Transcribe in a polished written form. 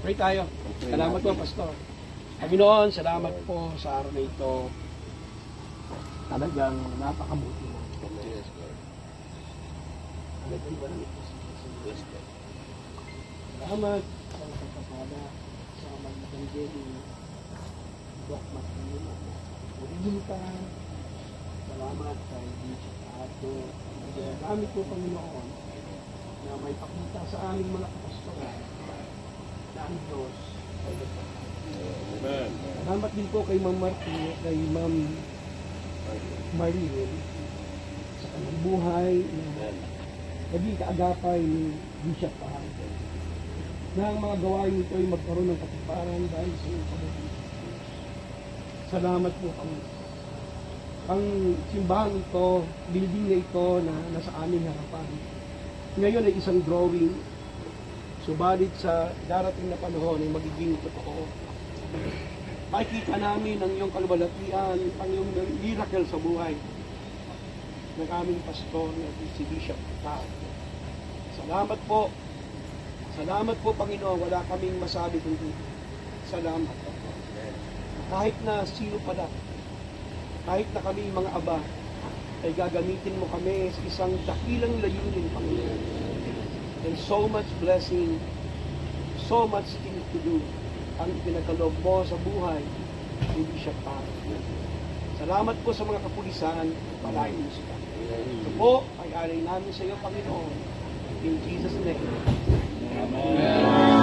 Pray tayo. Salamat po, Pastor. Panginoon, salamat po sa araw na ito. Talagang napakabuti mo. Yes, Lord. Talagang ba namin po sa Yes, Lord. salamat sa pagkapada sa mga evangelyo. Dokmat ng ilo. Ulimutan. Salamat kay Bishop Ato. Gamit po, Panginoon, na may pakita sa aming mga kapastoran na ang Diyos ay nagpapalala. Amen. Salamat din po kay Ma'am Martin, kay Ma'am Marilyn sa kanyang buhay na naging kaagapay ni Bishop Pahardo. Na ang mga gawain nito ay magkaroon ng katuparan dahil sa iyong kabutihan. Salamat po ang simbahan ito, building na ito na nasa aming harapan. Ngayon ay isang drawing, subalit sa darating na panahon ay magiging totoo. Makikita namin ang iyong kaluwalhatian, ang iyong miracle sa buhay ng aming pastor na si Bishop Pahardo. Salamat po. Salamat po, Panginoon. Wala kaming masabi kundi salamat. Kahit na sino pala, kahit na kami mga aba, ay gagamitin mo kami sa isang dakilang layunin, Panginoon. And so much blessing, so much things to do ang pinagkaloob mo sa buhay ni Bishop Pahardo. Salamat po sa mga kapulisan, palain mo sila. Ito po ay alay namin sa iyo, Panginoon. In Jesus' name. Amen.